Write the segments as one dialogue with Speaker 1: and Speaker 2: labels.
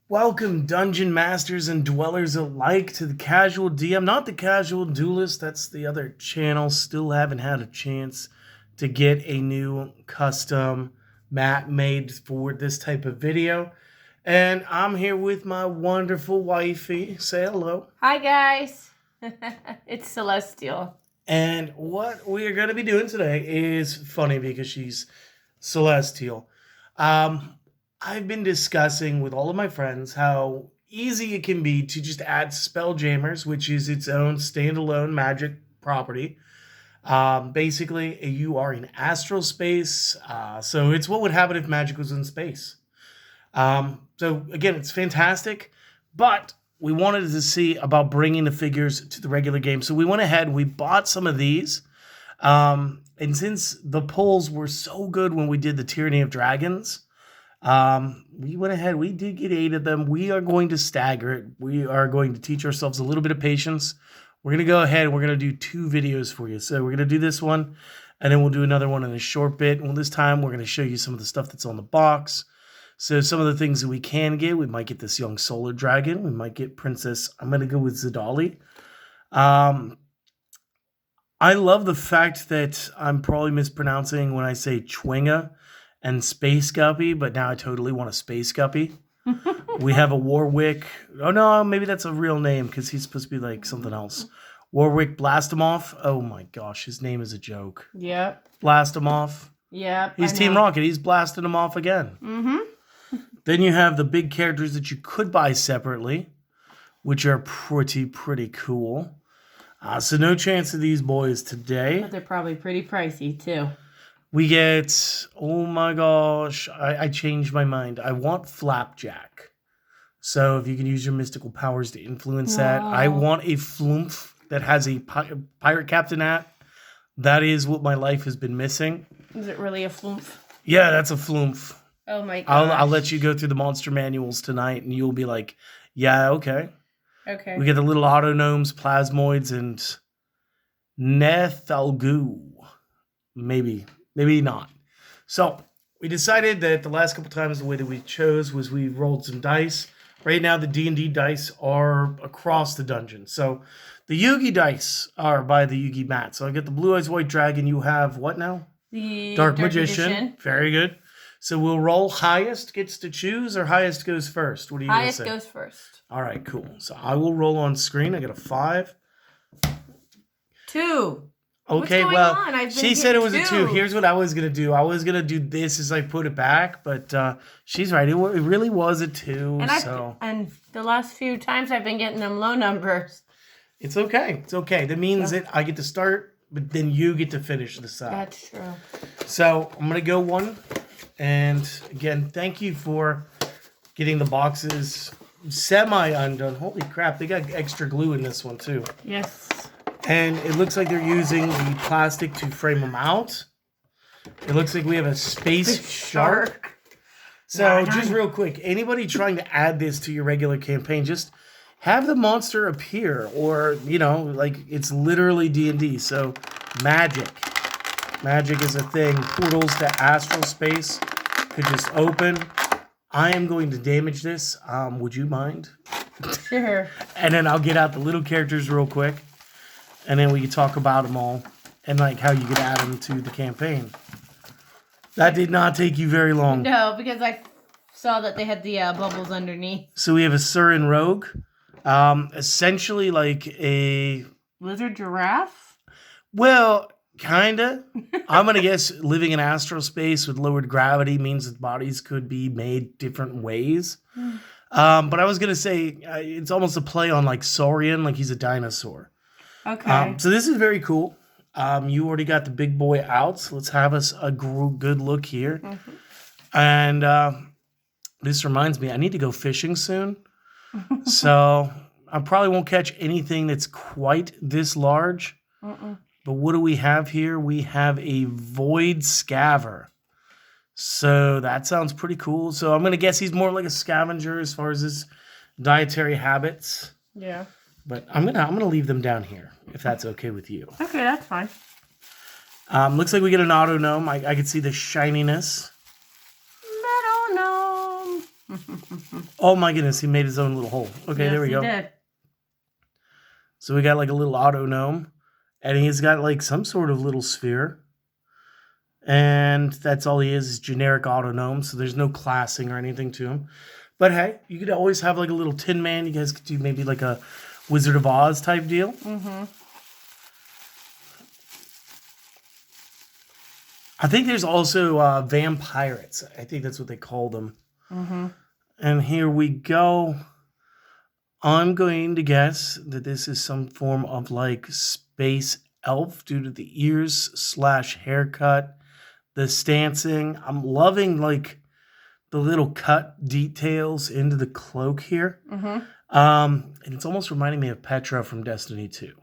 Speaker 1: Welcome, Dungeon Masters and Dwellers alike, to the Casual DM, not the Casual Duelist. That's the other channel. Still haven't had a chance to get a new custom map made for this type of video. And I'm here with my wonderful wifey. Say hello.
Speaker 2: Hi, guys. It's Celestial.
Speaker 1: And what we are going to be doing today is funny because she's Celestial. I've been discussing with all of my friends how easy it can be to just add Spelljammers, which is its own standalone magic property. Basically, you are in astral space, so it's what would happen if magic was in space. So again, it's fantastic, but we wanted to see about bringing the figures to the regular game. So we went ahead, we bought some of these. And since the polls were so good when we did the Tyranny of Dragons, we went ahead, we did get 8 of them. We are going to stagger it. We are going to teach ourselves a little bit of patience. We're going to go ahead and we're going to do 2 videos for you. So we're going to do this one, and then we'll do another one in a short bit. Well, this time we're going to show you some of the stuff that's on the box. So some of the things that we can get, we might get this young solar dragon. We might get Princess. I'm going to go with Zidali. I love the fact that I'm probably mispronouncing when I say Chwinga and Space Guppy, but now I totally want a Space Guppy. We have a Warwick. Oh, no, maybe that's a real name because he's supposed to be like something else. Warwick Blastomoff. Oh, my gosh. His name is a joke.
Speaker 2: Yep.
Speaker 1: Blastomoff.
Speaker 2: Yep.
Speaker 1: He's Team Rocket. He's blasting him off again.
Speaker 2: Mm-hmm.
Speaker 1: Then you have the big characters that you could buy separately, which are pretty cool. So no chance of these boys today.
Speaker 2: But they're probably pretty pricey, too.
Speaker 1: We get, oh my gosh, I changed my mind. I want Flapjack. So if you can use your mystical powers to influence that. I want a Flumph that has a pirate captain hat. That is what my life has been missing.
Speaker 2: Is it really a Flumph?
Speaker 1: Yeah, that's a Flumph.
Speaker 2: Oh my gosh.
Speaker 1: I'll let you go through the monster manuals tonight and you'll be like, yeah, okay.
Speaker 2: Okay.
Speaker 1: We get the little Autognomes, Plasmoids, and Nethalgoo. Maybe not. So we decided that the last couple times the way that we chose was we rolled some dice. Right now the D&D dice are across the dungeon. So the Yugi dice are by the Yugi mat. So I get the Blue Eyes White Dragon. You have what now?
Speaker 2: The
Speaker 1: Dark Magician. Very good. So we'll roll highest gets to choose, or highest goes first? What do you say?
Speaker 2: Highest goes first.
Speaker 1: All right, cool. So I will roll on screen. I get a 5.
Speaker 2: 2.
Speaker 1: Okay, well, she said it was a 2. Here's what I was going to do. I was going to do this as I put it back, but she's right. It really was a 2.
Speaker 2: And the last few times I've been getting them low numbers.
Speaker 1: It's okay. It's okay. That means that I get to start, but then you get to finish the side.
Speaker 2: That's true.
Speaker 1: So I'm going to go 1. And again, thank you for getting the boxes semi-undone. Holy crap, they got extra glue in this one too.
Speaker 2: Yes.
Speaker 1: And it looks like they're using the plastic to frame them out. It looks like we have a space shark. So just real quick, anybody trying to add this to your regular campaign, just have the monster appear, or, you know, like it's literally D&D. So magic is a thing. Portals to astral space could just open. I am going to damage this. Would you mind?
Speaker 2: Sure.
Speaker 1: And then I'll get out the little characters real quick. And then we can talk about them all and like how you could add them to the campaign. That did not take you very long.
Speaker 2: No, because I saw that they had the bubbles underneath.
Speaker 1: So we have a Surin Rogue. Essentially like a...
Speaker 2: Lizard giraffe?
Speaker 1: Well, kinda. I'm going to guess living in astral space with lowered gravity means that bodies could be made different ways. But I was going to say it's almost a play on like Saurian, like he's a dinosaur.
Speaker 2: Okay.
Speaker 1: So this is very cool. You already got the big boy out, so let's have us a good look here. Mm-hmm. And this reminds me, I need to go fishing soon. So I probably won't catch anything that's quite this large. But what do we have here? We have a Void Scaver. So that sounds pretty cool. So I'm going to guess he's more like a scavenger as far as his dietary habits.
Speaker 2: Yeah.
Speaker 1: But I'm gonna leave them down here, if that's okay with you.
Speaker 2: Okay, that's fine.
Speaker 1: Looks like we get an auto gnome. I can see the shininess.
Speaker 2: Metal gnome.
Speaker 1: Oh my goodness, he made his own little hole. Okay,
Speaker 2: Yes,
Speaker 1: there we
Speaker 2: he
Speaker 1: go.
Speaker 2: did.
Speaker 1: So we got like a little auto gnome, and he's got like some sort of little sphere. And that's all he is generic auto gnome, so there's no classing or anything to him. But hey, you could always have like a little Tin Man. You guys could do maybe like a Wizard of Oz type deal.
Speaker 2: Mm-hmm.
Speaker 1: I think there's also vampirates. I think that's what they call them.
Speaker 2: Mm-hmm.
Speaker 1: And here we go. I'm going to guess that this is some form of like space elf due to the ears/haircut, the stancing. I'm loving like the little cut details into the cloak here.
Speaker 2: Mm-hmm.
Speaker 1: And it's almost reminding me of Petra from Destiny 2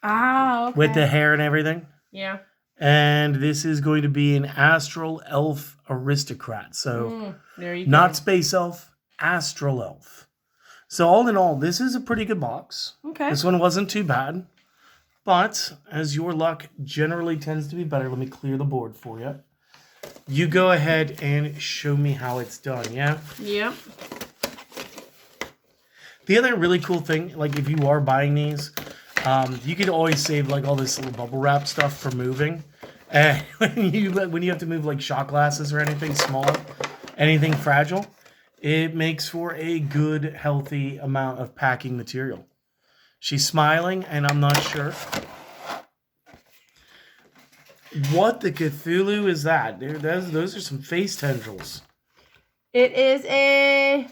Speaker 2: Ah, okay.
Speaker 1: with the hair and everything.
Speaker 2: Yeah.
Speaker 1: And this is going to be an astral elf aristocrat. So
Speaker 2: there you go.
Speaker 1: not space elf, astral elf. So all in all, this is a pretty good box.
Speaker 2: Okay.
Speaker 1: This one wasn't too bad. But as your luck generally tends to be better, let me clear the board for you. You go ahead and show me how it's done, yeah?
Speaker 2: Yep.
Speaker 1: The other really cool thing, like if you are buying these, you can always save like all this little bubble wrap stuff for moving. And when you have to move like shot glasses or anything small, anything fragile, it makes for a good, healthy amount of packing material. She's smiling, and I'm not sure. What the Cthulhu is that? Dude, those are some face tendrils.
Speaker 2: It is a...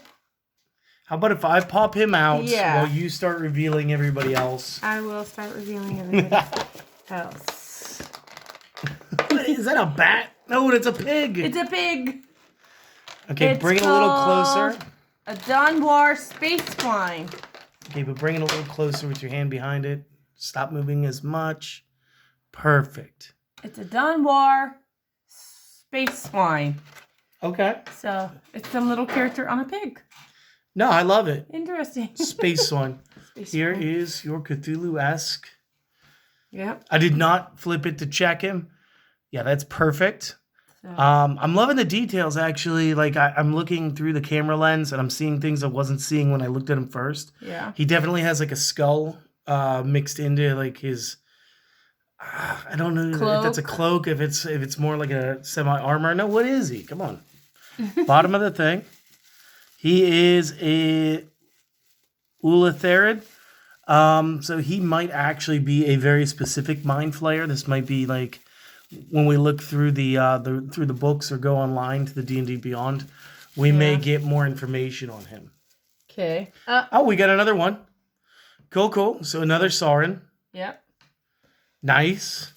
Speaker 1: How about if I pop him out
Speaker 2: Yeah.
Speaker 1: while you start revealing everybody else?
Speaker 2: I will start revealing everything else.
Speaker 1: Is that a bat? No, it's a pig.
Speaker 2: It's a pig.
Speaker 1: Okay,
Speaker 2: It's
Speaker 1: bring it a little closer.
Speaker 2: called A Dunwar space swine.
Speaker 1: Okay, but bring it a little closer with your hand behind it. Stop moving as much. Perfect.
Speaker 2: It's a Dunwar space swine.
Speaker 1: Okay.
Speaker 2: So it's some little character on a pig.
Speaker 1: No, I love it.
Speaker 2: Interesting.
Speaker 1: Space one.
Speaker 2: Space
Speaker 1: Here
Speaker 2: swine.
Speaker 1: is your Cthulhu-esque.
Speaker 2: Yep.
Speaker 1: I did not flip it to check him. Yeah, that's perfect.
Speaker 2: So,
Speaker 1: I'm loving the details, actually. Like, I'm looking through the camera lens, and I'm seeing things I wasn't seeing when I looked at him first.
Speaker 2: yeah.
Speaker 1: He definitely has, like, a skull mixed into, like, his... I don't know if that's a cloak, if it's more like a semi-armor. No, what is he? Come on. Bottom of the thing. He is a Ulatharid. So he might actually be a very specific mind flayer. This might be like when we look through the books or go online to the D&D Beyond, we may get more information on him.
Speaker 2: Okay.
Speaker 1: Oh, we got another one. Cool. So another Sauron.
Speaker 2: Yep.
Speaker 1: Nice.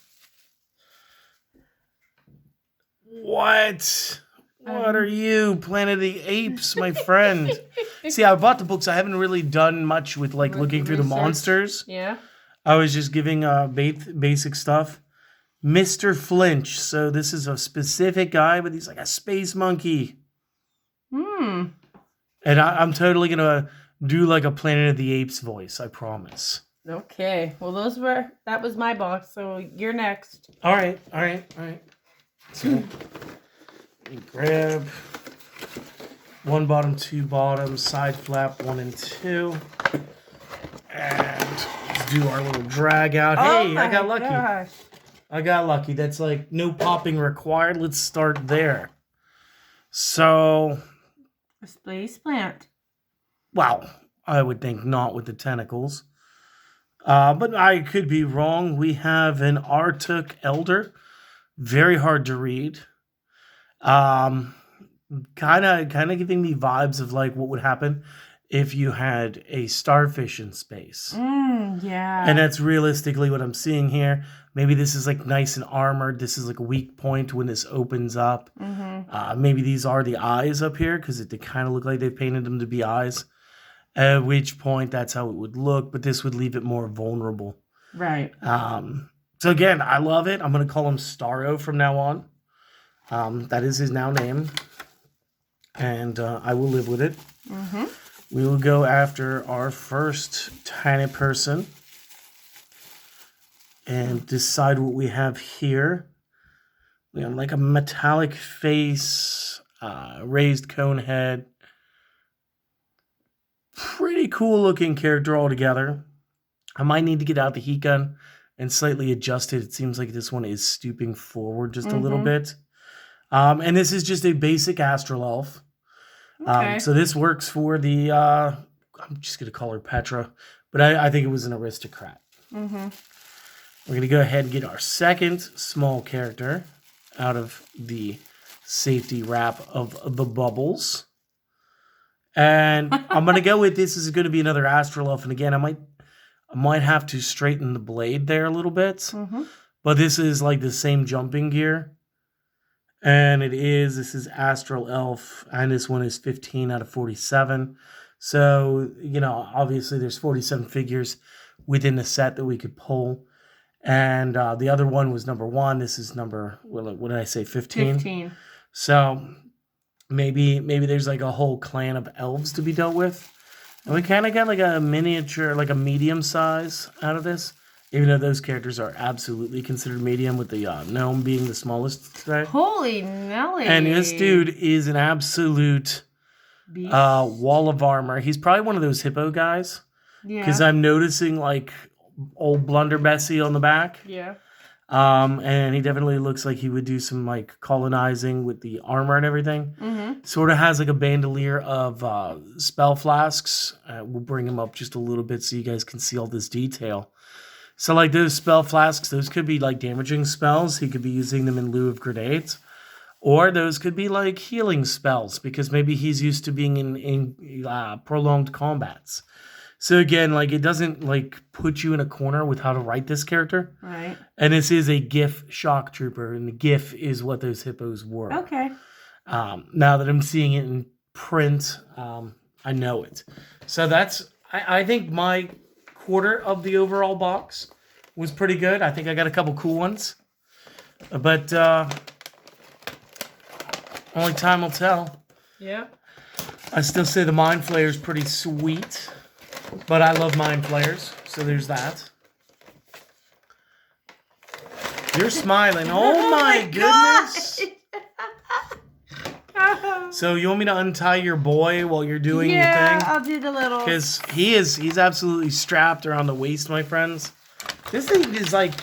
Speaker 1: What? What are you? Planet of the Apes, my friend. See, I bought the books. I haven't really done much with like looking through the monsters.
Speaker 2: Yeah.
Speaker 1: I was just giving basic stuff. Mr. Flinch. So this is a specific guy, but he's like a space monkey.
Speaker 2: Hmm.
Speaker 1: And I'm totally going to do like a Planet of the Apes voice, I promise.
Speaker 2: Okay. Well, that was my box, so you're next.
Speaker 1: All right. So, let me grab one bottom, two bottoms, side flap 1 and 2. And let's do our little drag out. Hey, I got lucky.
Speaker 2: Gosh.
Speaker 1: I got lucky. That's like no popping required. Let's start there. So,
Speaker 2: A space plant.
Speaker 1: wow, I would think not with the tentacles. But I could be wrong. We have an Artuk Elder. Very hard to read. Kind of giving me vibes of like what would happen if you had a starfish in space.
Speaker 2: Yeah.
Speaker 1: And that's realistically what I'm seeing here. Maybe this is like nice and armored. This is like a weak point when this opens up.
Speaker 2: Mm-hmm.
Speaker 1: Maybe these are the eyes up here because they kind of look like they painted them to be eyes. At which point that's how it would look, but this would leave it more vulnerable.
Speaker 2: Right.
Speaker 1: So again, I love it. I'm going to call him Starro from now on. That is his now name. And I will live with it.
Speaker 2: Mm-hmm.
Speaker 1: We will go after our first tiny person and decide what we have here. We have like a metallic face, raised cone head, pretty cool looking character altogether. I might need to get out the heat gun and slightly adjust it. It seems like this one is stooping forward just a little bit. And this is just a basic astral elf.
Speaker 2: Okay.
Speaker 1: So this works for the, I'm just going to call her Petra, but I think it was an aristocrat. We're going to go ahead and get our second small character out of the safety wrap of the bubbles. And I'm going to go with this is going to be another astral elf. And again, I might have to straighten the blade there a little bit. But this is like the same jumping gear. And this is Astral Elf, and this one is 15 out of 47. So, obviously there's 47 figures within the set that we could pull. And the other one was number 1. This is number, what did I say, 15?
Speaker 2: 15.
Speaker 1: So maybe there's like a whole clan of elves to be dealt with. And we kind of got like a miniature, like a medium size out of this. Even though those characters are absolutely considered medium, with the gnome being the smallest today.
Speaker 2: Holy Nelly.
Speaker 1: And this dude is an absolute wall of armor. He's probably one of those hippo guys.
Speaker 2: Yeah.
Speaker 1: Because I'm noticing like old Blunderbessie on the back.
Speaker 2: Yeah.
Speaker 1: And he definitely looks like he would do some like colonizing with the armor and everything. Sort of has like a bandolier of spell flasks. We'll bring him up just a little bit so you guys can see all this detail. So like those spell flasks, those could be like damaging spells. He could be using them in lieu of grenades. Or those could be like healing spells because maybe he's used to being in prolonged combats. So again, like it doesn't like put you in a corner with how to write this character.
Speaker 2: Right.
Speaker 1: And this is a GIF shock trooper, and the GIF is what those hippos were.
Speaker 2: Okay.
Speaker 1: Now that I'm seeing it in print, I know it. So I think my quarter of the overall box was pretty good. I think I got a couple cool ones. But only time will tell.
Speaker 2: Yeah.
Speaker 1: I still say the Mind Flayer is pretty sweet. But I love Mind Flayers, so there's that. You're smiling. Oh my goodness. So you want me to untie your boy while you're doing your thing?
Speaker 2: Yeah, I'll do the little.
Speaker 1: Because he's absolutely strapped around the waist, my friends. This thing is like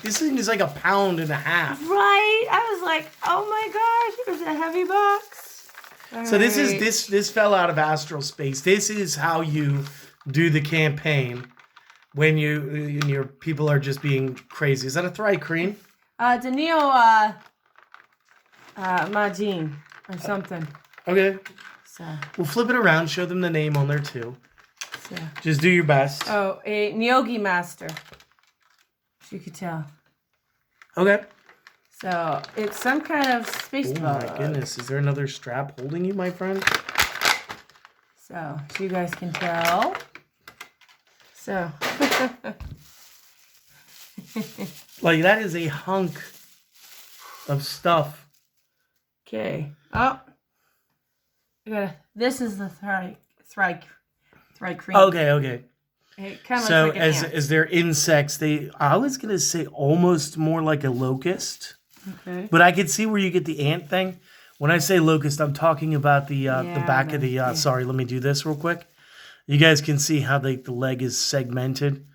Speaker 1: a pound and a half.
Speaker 2: Right. I was like, oh my gosh, it was a heavy box.
Speaker 1: So this fell out of astral space. This is how you do the campaign when your people are just being crazy. Is that a Thri-kreen?
Speaker 2: It's a Neo Majin or something.
Speaker 1: Okay.
Speaker 2: So
Speaker 1: We'll flip it around, show them the name on there too.
Speaker 2: So
Speaker 1: Just do your best.
Speaker 2: Oh, a Nyogi Master. As you could tell.
Speaker 1: Okay.
Speaker 2: So it's some kind of space
Speaker 1: Oh
Speaker 2: bug.
Speaker 1: my goodness. Is there another strap holding you, my friend?
Speaker 2: So you guys can tell. So
Speaker 1: Like that is a hunk of stuff.
Speaker 2: okay. Oh, this is the Thri-kreen.
Speaker 1: Okay.
Speaker 2: It kind of
Speaker 1: So
Speaker 2: looks like an ant.
Speaker 1: as they're insects, I was gonna say almost more like a locust.
Speaker 2: Okay.
Speaker 1: But I could see where you get the ant thing. When I say locust, I'm talking about the back of the. Sorry, let me do this real quick. You guys can see how the leg is segmented.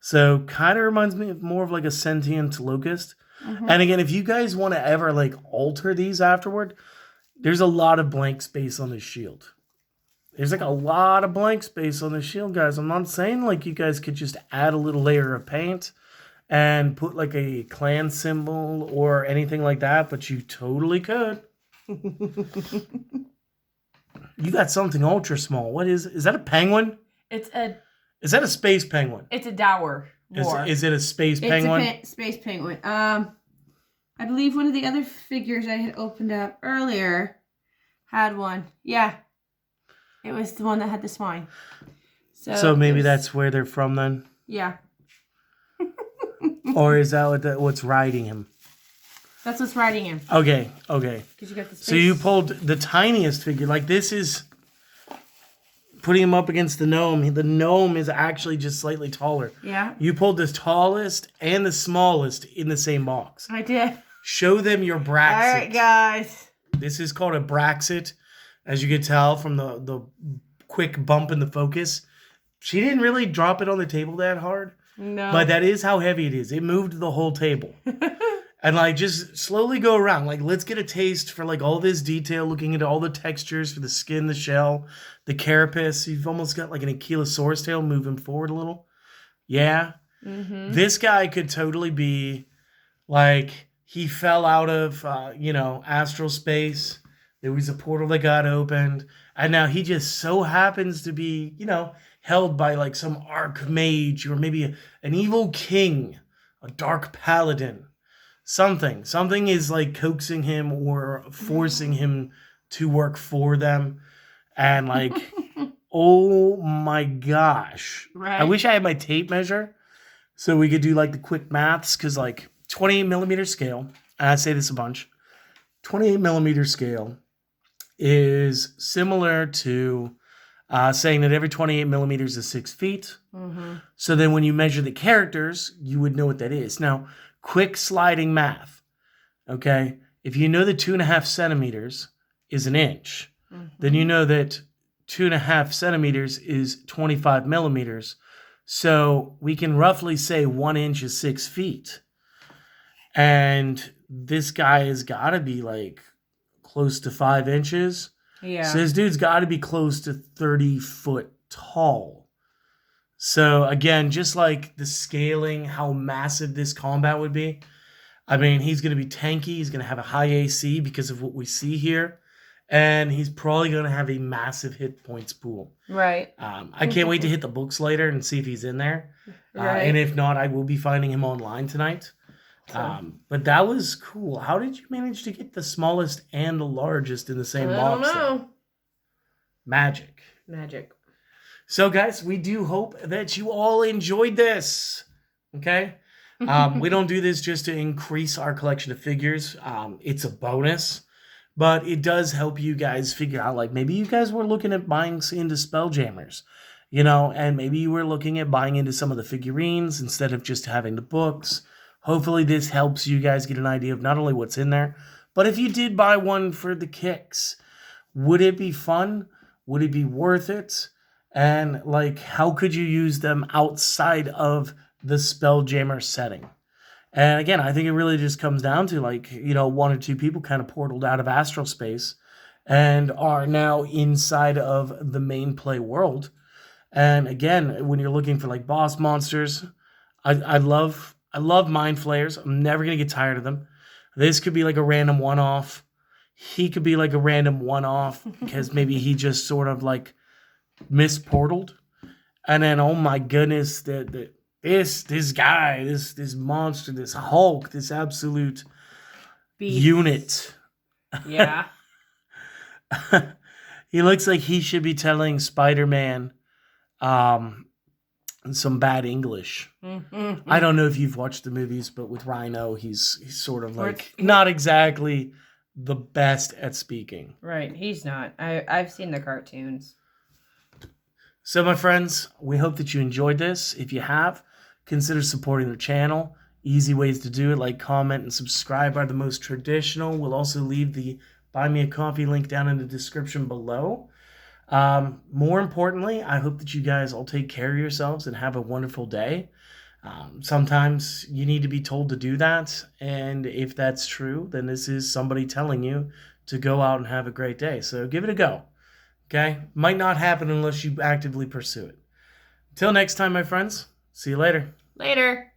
Speaker 1: So kind of reminds me of more of like a sentient locust. And again, if you guys want to ever like alter these afterward, there's a lot of blank space on the shield. There's like a lot of blank space on the shield, guys. I'm not saying like you guys could just add a little layer of paint and put like a clan symbol or anything like that, but you totally could. You got something ultra small. What is that a penguin?
Speaker 2: Is
Speaker 1: that a space penguin?
Speaker 2: It's a dower.
Speaker 1: Is it a space penguin?
Speaker 2: It's a space penguin. I believe one of the other figures I had opened up earlier had one. Yeah. It was the one that had the spine.
Speaker 1: So maybe that's where they're from then?
Speaker 2: Yeah.
Speaker 1: Or is that what's riding him?
Speaker 2: That's what's riding him.
Speaker 1: Okay.
Speaker 2: Because you got the space.
Speaker 1: So you pulled the tiniest figure. Like this is putting him up against the gnome. The gnome is actually just slightly taller.
Speaker 2: Yeah.
Speaker 1: You pulled the tallest and the smallest in the same box.
Speaker 2: I did.
Speaker 1: Show them your Braxit.
Speaker 2: All right, guys.
Speaker 1: This is called a Braxit. As you can tell from the quick bump in the focus, she didn't really drop it on the table that hard.
Speaker 2: No.
Speaker 1: But that is how heavy it is. It moved the whole table. And like just slowly go around. Like let's get a taste for like all this detail, looking into all the textures for the skin, the shell, the carapace. You've almost got like an ankylosaurus tail moving forward a little. Yeah.
Speaker 2: Mm-hmm.
Speaker 1: This guy could totally be like he fell out of astral space. There was a portal that got opened, and now he just so happens to be, held by like some archmage or maybe an evil king, a dark paladin. Something is like coaxing him or forcing him to work for them. And like, oh my gosh.
Speaker 2: Right.
Speaker 1: I wish I had my tape measure so we could do like the quick maths, because like 28 millimeter scale, and I say this a bunch, 28 millimeter scale is similar to saying that every 28 millimeters is 6 feet.
Speaker 2: Mm-hmm.
Speaker 1: So then when you measure the characters, you would know what that is. Now, quick sliding math, okay? If you know that 2.5 centimeters is an inch, then you know that 2.5 centimeters is 25 millimeters. So we can roughly say 1 inch is 6 feet. And this guy has got to be like close to 5 inches.
Speaker 2: Yeah.
Speaker 1: So this dude's got to be close to 30 foot tall. So again, just like the scaling, how massive this combat would be. I mean, he's going to be tanky. He's going to have a high AC because of what we see here. And he's probably going to have a massive hit points pool.
Speaker 2: Right.
Speaker 1: I can't wait to hit the books later and see if he's in there.
Speaker 2: Right.
Speaker 1: And if not, I will be finding him online tonight. But that was cool. How did you manage to get the smallest and the largest in the same box?
Speaker 2: I don't know.
Speaker 1: Magic. So, guys, we do hope that you all enjoyed this. Okay? We don't do this just to increase our collection of figures. It's a bonus. But it does help you guys figure out, like, maybe you guys were looking at buying into Spelljammers, and maybe you were looking at buying into some of the figurines instead of just having the books. Hopefully this helps you guys get an idea of not only what's in there, but if you did buy one for the kicks, would it be fun? Would it be worth it? And like, how could you use them outside of the Spelljammer setting? And again, I think it really just comes down to like, 1 or 2 people kind of portaled out of astral space and are now inside of the main play world. And again, when you're looking for like boss monsters, I love mind flayers. I'm never going to get tired of them. This could be like a random one-off. He could be like a random one-off because maybe he just sort of like misportaled. And then, oh my goodness, this guy, this monster, this Hulk, this absolute
Speaker 2: Beast.
Speaker 1: Unit.
Speaker 2: Yeah.
Speaker 1: He looks like he should be telling Spider-Man some bad English.
Speaker 2: Mm-hmm.
Speaker 1: I don't know if you've watched the movies, but with Rhino, he's sort of like not exactly the best at speaking.
Speaker 2: Right, he's not. I've seen the cartoons.
Speaker 1: So, my friends, we hope that you enjoyed this. If you have, consider supporting the channel. Easy ways to do it, like comment and subscribe, are the most traditional. We'll also leave the Buy Me a Coffee link down in the description below. More importantly, I hope that you guys all take care of yourselves and have a wonderful day. Sometimes you need to be told to do that, and if that's true, then this is somebody telling you to go out and have a great day. So give it a go. Okay? Might not happen unless you actively pursue it. Until next time, my friends. See you later.
Speaker 2: Later.